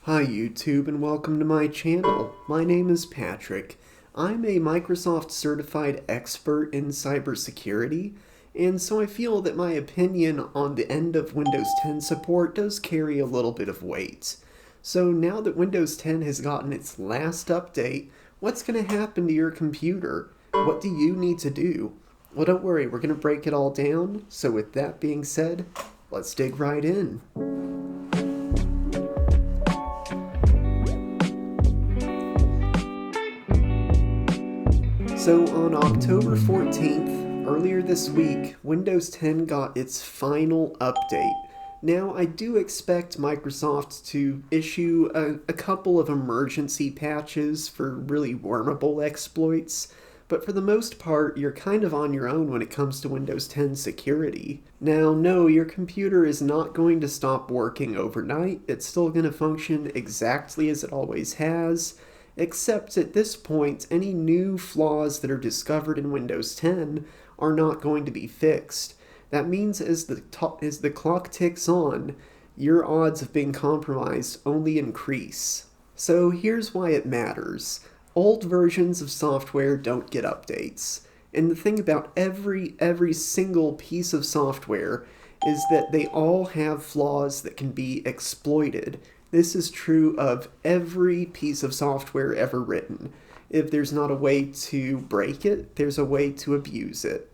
Hi YouTube and welcome to my channel. My name is Patrick. I'm a Microsoft certified expert in cybersecurity, and so I feel that my opinion on the end of Windows 10 support does carry a little bit of weight. So now that Windows 10 has gotten its last update, what's going to happen to your computer? What do you need to do? Well, don't worry, we're going to break it all down. So with that being said, let's dig right in. So on October 14th, earlier this week, Windows 10 got its final update. Now, I do expect Microsoft to issue a couple of emergency patches for really wormable exploits, but for the most part, you're kind of on your own when it comes to Windows 10 security. Now, no, your computer is not going to stop working overnight. It's still going to function exactly as it always has. Except at this point, any new flaws that are discovered in Windows 10 are not going to be fixed. That means as the clock ticks on, your odds of being compromised only increase. So here's why it matters. Old versions of software don't get updates. And the thing about every single piece of software is that they all have flaws that can be exploited. This is true of every piece of software ever written. If there's not a way to break it, there's a way to abuse it.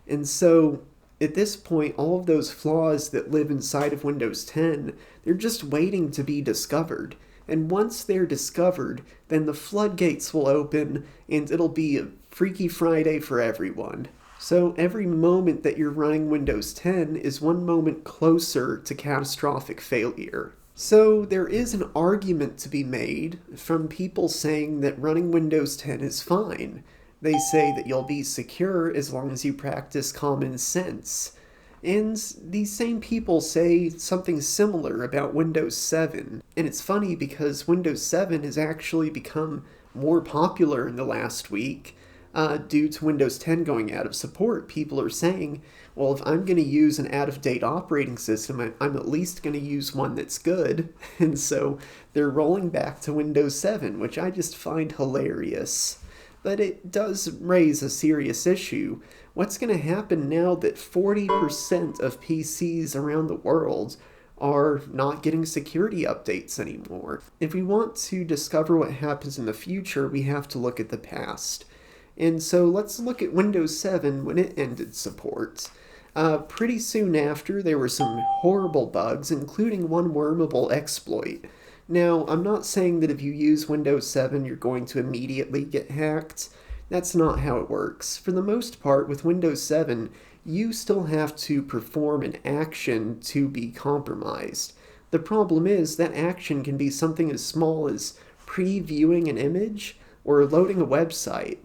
And so, at this point, all of those flaws that live inside of Windows 10, they're just waiting to be discovered. And once they're discovered, then the floodgates will open and it'll be a Freaky Friday for everyone. So every moment that you're running Windows 10 is one moment closer to catastrophic failure. So there is an argument to be made from people saying that running Windows 10 is fine. They say that you'll be secure as long as you practice common sense. And these same people say something similar about Windows 7. And it's funny because Windows 7 has actually become more popular in the last week. Due to Windows 10 going out of support, people are saying, well, if I'm going to use an out-of-date operating system, I'm at least going to use one that's good. And so they're rolling back to Windows 7, which I just find hilarious. But it does raise a serious issue. What's going to happen now that 40% of PCs around the world are not getting security updates anymore? If we want to discover what happens in the future, we have to look at the past. And so let's look at Windows 7 when it ended support. Pretty soon after, there were some horrible bugs, including one wormable exploit. Now, I'm not saying that if you use Windows 7, you're going to immediately get hacked. That's not how it works. For the most part, with Windows 7, you still have to perform an action to be compromised. The problem is that action can be something as small as previewing an image or loading a website.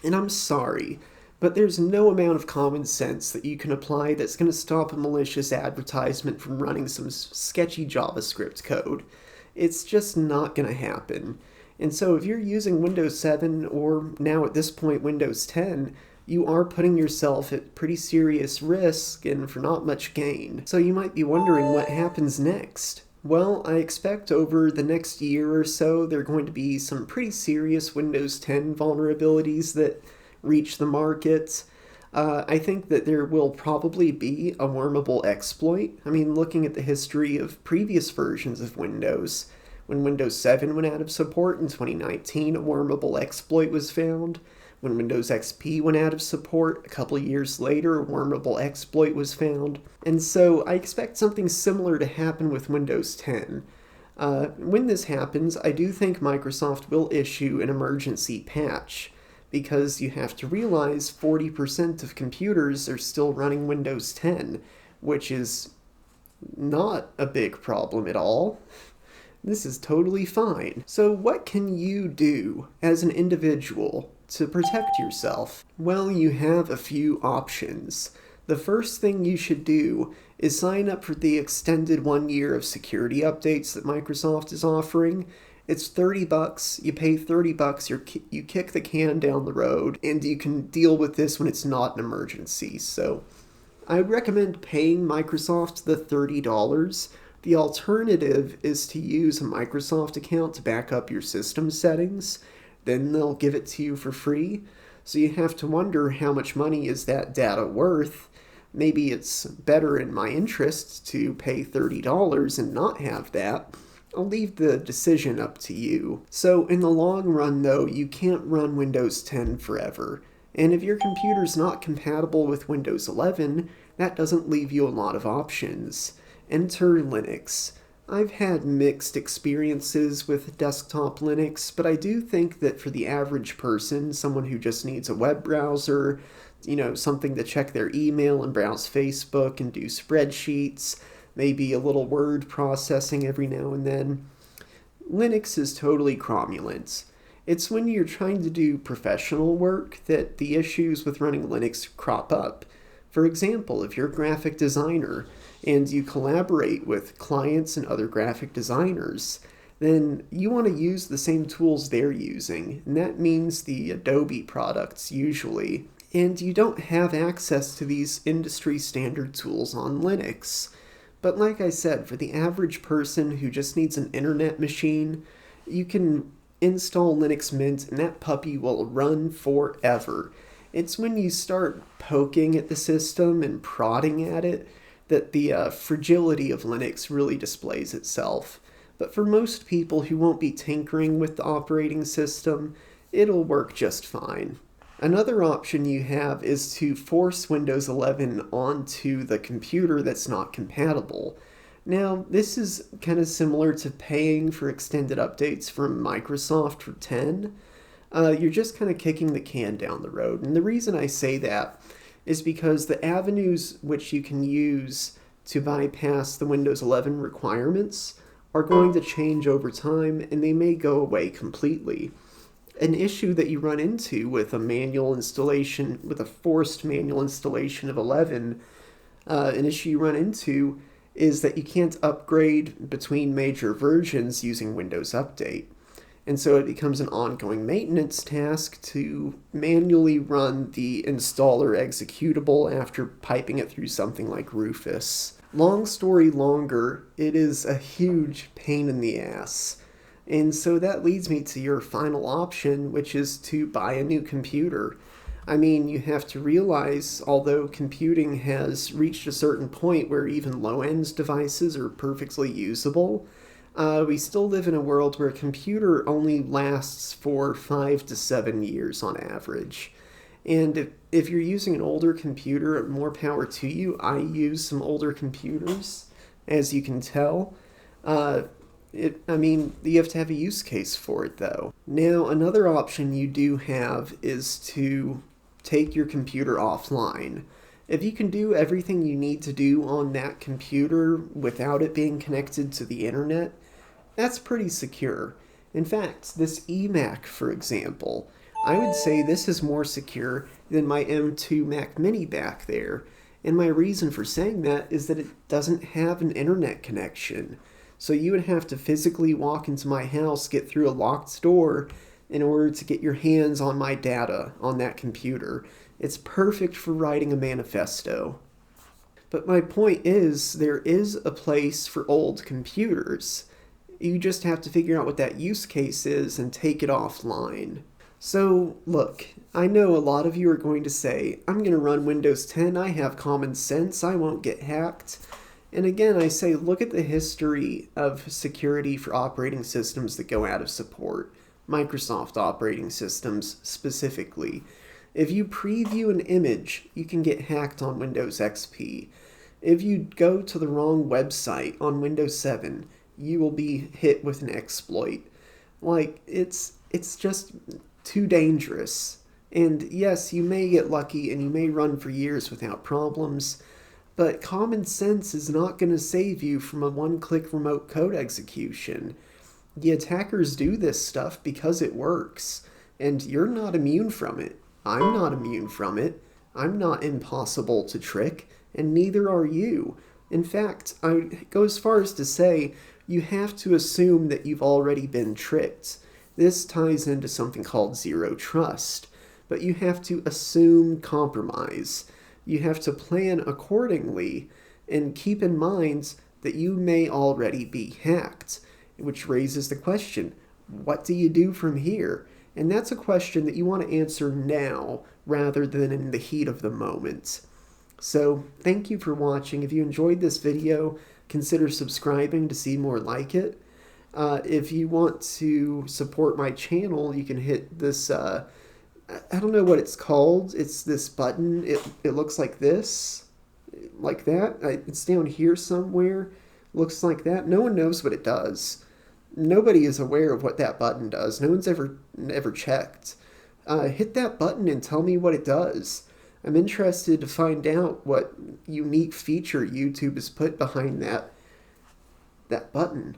And I'm sorry, but there's no amount of common sense that you can apply that's going to stop a malicious advertisement from running some sketchy JavaScript code. It's just not going to happen. And so if you're using Windows 7 or now at this point Windows 10, you are putting yourself at pretty serious risk and for not much gain. So you might be wondering what happens next. Well, I expect over the next year or so there are going to be some pretty serious Windows 10 vulnerabilities that reach the market. I think that there will probably be a wormable exploit. I mean, looking at the history of previous versions of Windows, when Windows 7 went out of support in 2019, a wormable exploit was found. When Windows XP went out of support, a couple years later, a wormable exploit was found. And so I expect something similar to happen with Windows 10. When this happens, I do think Microsoft will issue an emergency patch, because you have to realize 40% of computers are still running Windows 10, which is not a big problem at all. This is totally fine. So what can you do as an individual to protect yourself? Well, you have a few options. The first thing you should do is sign up for the extended 1 year of security updates that Microsoft is offering. It's $30, you pay $30, you kick the can down the road, and you can deal with this when it's not an emergency. So I would recommend paying Microsoft the $30. The alternative is to use a Microsoft account to back up your system settings. Then they'll give it to you for free. So you have to wonder, how much money is that data worth? Maybe it's better in my interest to pay $30 and not have that. I'll leave the decision up to you. So in the long run though, you can't run Windows 10 forever. And if your computer's not compatible with Windows 11, that doesn't leave you a lot of options. Enter Linux. I've had mixed experiences with desktop Linux, but I do think that for the average person, someone who just needs a web browser, something to check their email and browse Facebook and do spreadsheets, maybe a little word processing every now and then, Linux is totally cromulent. It's when you're trying to do professional work that the issues with running Linux crop up. For example, if you're a graphic designer and you collaborate with clients and other graphic designers, then you want to use the same tools they're using, and that means the Adobe products usually. And you don't have access to these industry standard tools on Linux. But like I said, for the average person who just needs an internet machine, you can install Linux Mint and that puppy will run forever. It's when you start poking at the system and prodding at it that the fragility of Linux really displays itself. But for most people who won't be tinkering with the operating system, it'll work just fine. Another option you have is to force Windows 11 onto the computer that's not compatible. Now, this is kind of similar to paying for extended updates from Microsoft for 10. You're just kind of kicking the can down the road. And the reason I say that is because the avenues which you can use to bypass the Windows 11 requirements are going to change over time, and they may go away completely. An issue that you run into with a manual installation, with a forced manual installation of 11, an issue you run into is that you can't upgrade between major versions using Windows Update. And so it becomes an ongoing maintenance task to manually run the installer executable after piping it through something like Rufus. Long story longer, it is a huge pain in the ass. And so that leads me to your final option, which is to buy a new computer. I mean, you have to realize, although computing has reached a certain point where even low-end devices are perfectly usable, we still live in a world where a computer only lasts for 5 to 7 years on average. And if you're using an older computer, more power to you. I use some older computers, as you can tell. You have to have a use case for it, though. Now, another option you do have is to take your computer offline. If you can do everything you need to do on that computer without it being connected to the internet, that's pretty secure. In fact, this eMac, for example, I would say this is more secure than my M2 Mac Mini back there. And my reason for saying that is that it doesn't have an internet connection. So you would have to physically walk into my house, get through a locked door in order to get your hands on my data on that computer. It's perfect for writing a manifesto. But my point is, there is a place for old computers. You just have to figure out what that use case is and take it offline. So, look, I know a lot of you are going to say, I'm going to run Windows 10, I have common sense, I won't get hacked. And again, I say, look at the history of security for operating systems that go out of support. Microsoft operating systems specifically. If you preview an image, you can get hacked on Windows XP. If you go to the wrong website on Windows 7, you will be hit with an exploit. It's just too dangerous. And yes, you may get lucky and you may run for years without problems, but common sense is not going to save you from a one-click remote code execution. The attackers do this stuff because it works, and you're not immune from it. I'm not immune from it. I'm not impossible to trick, and neither are you. In fact, I would go as far as to say you have to assume that you've already been tricked. This ties into something called zero trust, but you have to assume compromise. You have to plan accordingly and keep in mind that you may already be hacked, which raises the question, what do you do from here? And that's a question that you want to answer now rather than in the heat of the moment. So thank you for watching. If you enjoyed this video, consider subscribing to see more like it. If you want to support my channel, you can hit this, I don't know what it's called. It's this button. It looks like this, like that. It's down here somewhere. Looks like that. No one knows what it does. Nobody is aware of what that button does. No one's ever checked. Hit that button and tell me what it does. I'm interested to find out what unique feature YouTube has put behind that button.